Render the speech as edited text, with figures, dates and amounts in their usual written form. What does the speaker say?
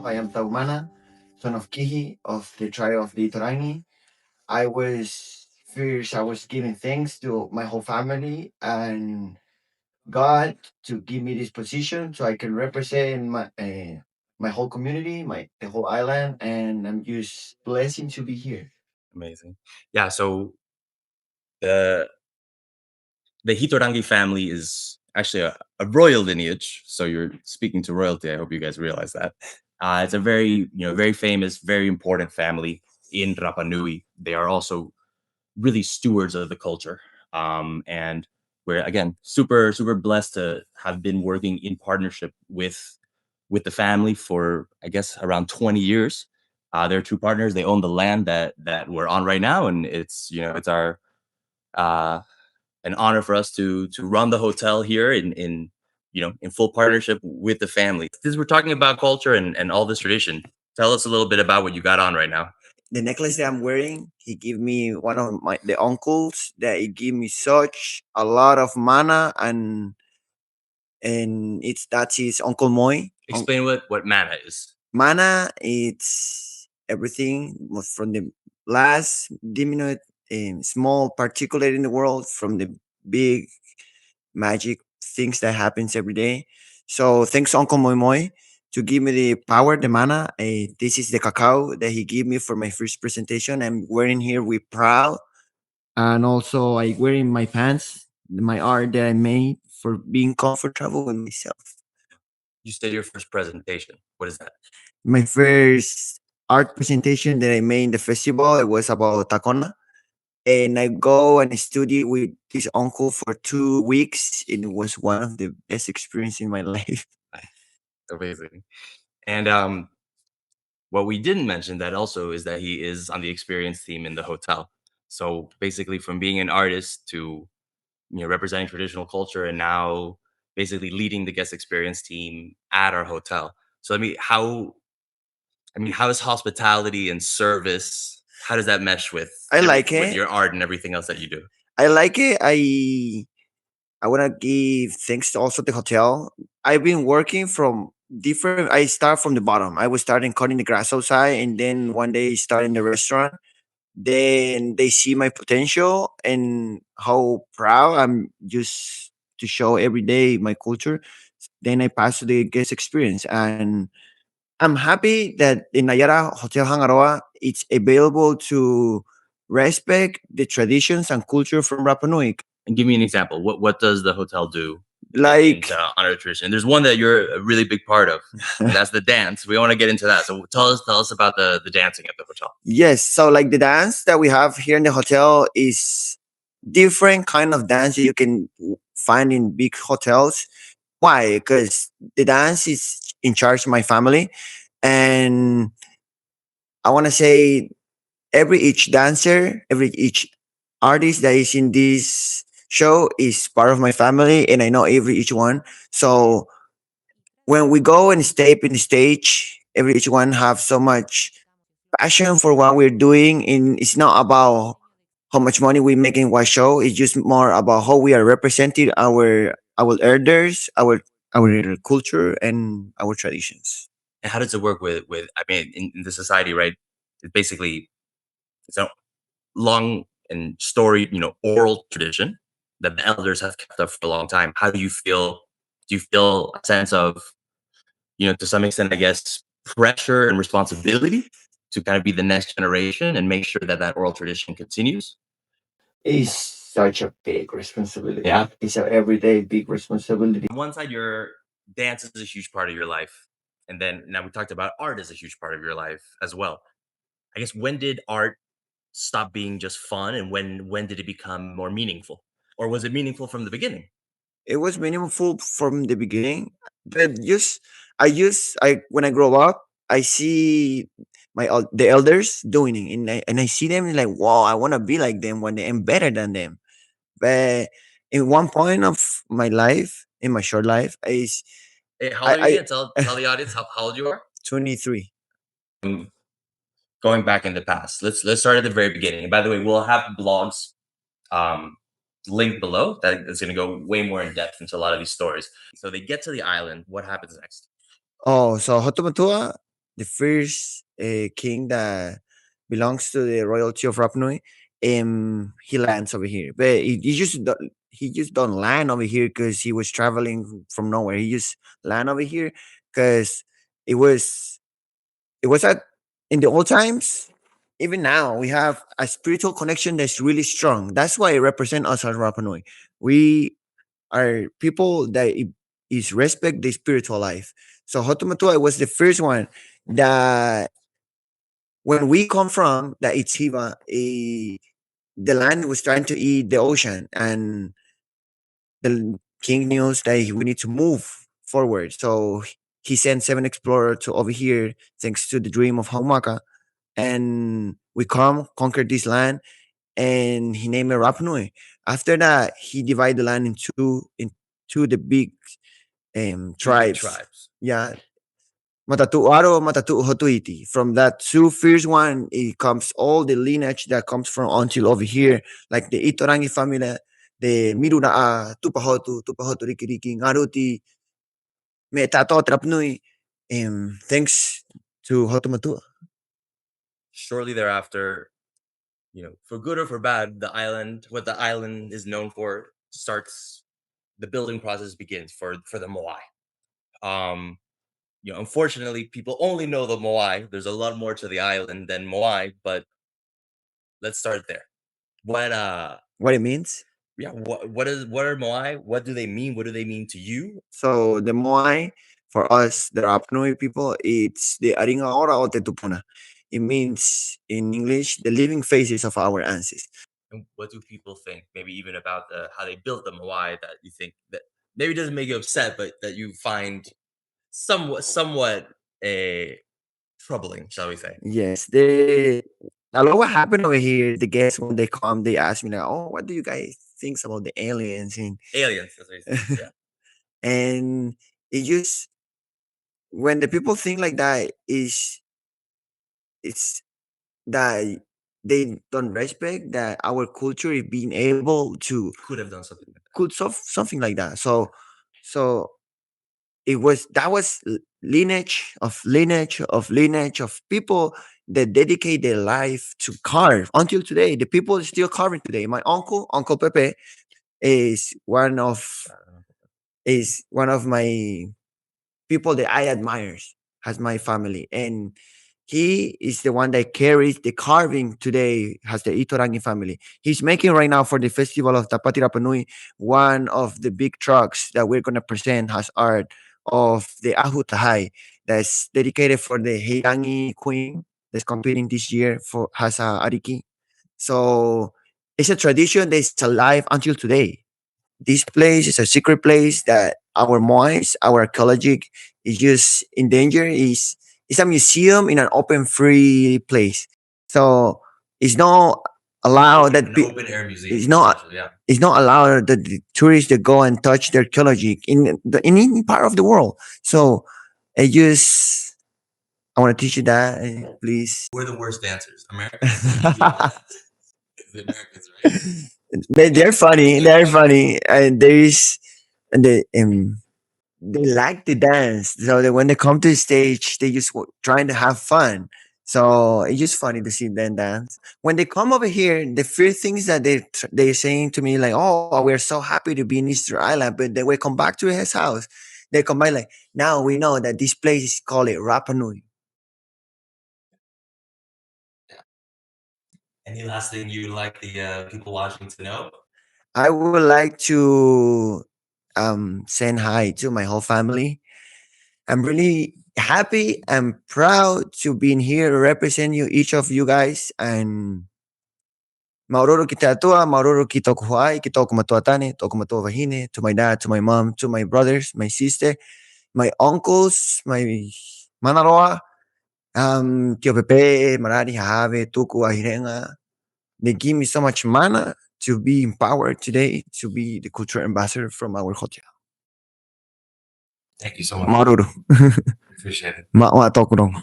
I am Taumana, son of Kihi of the tribe of the Hitorangi. I was giving thanks to my whole family and God to give me this position so I can represent my whole community, my the whole island, and I'm just blessed to be here. Amazing. Yeah, so the Hitorangi family is actually a royal lineage. So you're speaking to royalty. I hope you guys realize that. It's a very famous, very important family in Rapa Nui. They are also really stewards of the culture. And we're again super blessed to have been working in partnership with the family for I guess around 20 years. They're true partners. They own the land that we're on right now, and it's our uh, an honor for us to run the hotel here in full partnership with the family. Since we're talking about culture and all this tradition, tell us a little bit about what you got on right now. The necklace that I'm wearing, he gave me one of my the uncles that he gave me such a lot of mana and it's that's his Uncle Moy. Explain what mana is. Mana, it's everything from the last diminutive small particulate in the world from the big magic things that happens every day. So thanks Uncle Moy Moy to give me the power, the mana. This is the cacao that he gave me for my first presentation. I'm wearing here with proud, and also I wearing my pants, my art that I made for being comfortable with myself. You said your first presentation. What is that? My first art presentation that I made in the festival, it was about Tacona. And I go and study with this uncle for 2 weeks. It was one of the best experience in my life. Amazing. And what we didn't mention that also is that he is on the experience team in the hotel. So basically, from being an artist to representing traditional culture, and now basically leading the guest experience team at our hotel. So how is hospitality and service? How does that mesh with I like with it. your art and everything else that you do? I like it. I want to give thanks to also the hotel. I've been working from different. I start from the bottom. I was starting cutting the grass outside, and then one day start in the restaurant. Then they see my potential and how proud I'm just to show every day my culture. Then I pass to the guest experience, and I'm happy that in Nayara Hotel Hangaroa, it's available to respect the traditions and culture from Rapa Nui. And give me an example. What does the hotel do Like, to honor tradition? There's one that you're a really big part of, and that's the dance. We want to get into that. So tell us about the dancing at the hotel. yes, so like the dance that we have here in the hotel is different kind of dance that you can find in big hotels. Why? Because the dance is in charge of my family, and I want to say every each dancer, every each artist that is in this show is part of my family, and I know every each one. So when we go and step in the stage, every each one have so much passion for what we're doing, and it's not about how much money we make in one show. It's just more about how we are representing our elders, our culture, and our traditions. And how does it work with I mean in the society, right? It's basically it's a long and storied, oral tradition that the elders have kept up for a long time. How do you feel? Do you feel a sense of, to some extent, I guess, pressure and responsibility to kind of be the next generation and make sure that that oral tradition continues? It's such a big responsibility. Yeah. It's an everyday big responsibility. On one side, your dance is a huge part of your life. And then now we talked about art is a huge part of your life as well. I guess when did art stop being just fun and when did it become more meaningful? Or was it meaningful from the beginning? It was meaningful from the beginning, but I when I grow up, I see the elders doing it, and I see them like, wow, I want to be like them one day and better than them. But in one point of my life, in my short life, Hey, how old are you again? Tell I the audience how old you are. 23. Um, Going back in the past. Let's start at the very beginning. And by the way, we'll have blogs um linked below that is going to go way more in depth into a lot of these stories. So they get to the island. What happens next? Oh, so Hotomatua. the first king that belongs to the royalty of Rapa Nui, he lands over here. But he just don't land over here because he was traveling from nowhere. He just land over here because it was it was a in the old times. Even now, we have a spiritual connection that's really strong. That's why it represents us as Rapa Nui. We are people that is respect the spiritual life. So Hotomatua was the first one that when we come from the Ichiba, the land was trying to eat the ocean, and the king knew that we need to move forward. So he sent seven explorers to over here, thanks to the dream of Haumaka, and we come conquer this land, and he named it Rapa Nui. After that, he divided the land into the big Two big tribes. tribes. Yeah, Matatuaro, Matatu Hotuiti. From that two first one, it comes all the lineage that comes from until over here, like the Hitorangi family, the Mirunaa, Tupahotu, Tupahotu Riki Riki, Ngaruti, Metato Trapnui. Thanks to Hotumatua. Shortly thereafter, for good or for bad, what the island is known for, starts the building process begins for the Moai. Unfortunately, people only know the Moai. There's a lot more to the island than Moai, but let's start there. What it means? What are Moai? What do they mean? What do they mean to you? So the Moai, for us, the Rapnui people, it's the Aringa Ora o Tetupuna. It means in English, the living faces of our ancestors. And what do people think? Maybe even about how they built the Moai that you think that maybe doesn't make you upset, but that you find somewhat a troubling, shall we say? Yes, the a lot what happened over here. The guests when they come, they ask me like, "Oh, what do you guys think about the aliens?" And Aliens, that's what you say. Yeah. and it just when the people think like that is it's that they don't respect that our culture is being able to Could have done something like that. something like that. So it was that was lineage of people that dedicate their life to carve until today. The people are still carving today. My Uncle Pepe, is one of my people that I admire as my family. And he is the one that carries the carving today, has the Itorangi family. He's making right now for the festival of Tapati Rapa Nui one of the big trucks that we're going to present as art of the Ahutahai that's dedicated for the Heirangi queen that's competing this year for Hasa Ariki. So it's a tradition that's alive until today. This place is a secret place that our minds, our ecology is just in danger. Is it's a museum in an open free place. So it's not allowed that An open air museum. it's not Yeah. it's not allowed that the tourists to go and touch the ecology in any part of the world. So I just I want to teach you that, please. We're the worst dancers. Americans. The Americans, right? They're funny. They're funny, and there is and they like to dance. So that when they come to the stage, they just trying to have fun. So it's just funny to see them dance. When they come over here, the first things that they're saying to me like, "Oh, we're so happy to be in Easter Island," but then we come back to his house. They come by like, "Now we know that this place is called it Rapa Nui." Any last thing you'd like the people watching to know? I would like to send hi to my whole family. I'm really happy and proud to be here to represent you, each of you guys. And Mauroro kita tua, Mauroro kita kuhai, kita kumatuatane, to kumatuavahine, to my dad, to my mom, to my brothers, my sister, my uncles, my manaroa, Tio Pepe, Marari, Have, Tuku, Ahirenga. They give me so much mana to be empowered today to be the cultural ambassador from our hotel. Thank you so much. Maruru. Appreciate it. Mawa tokurong.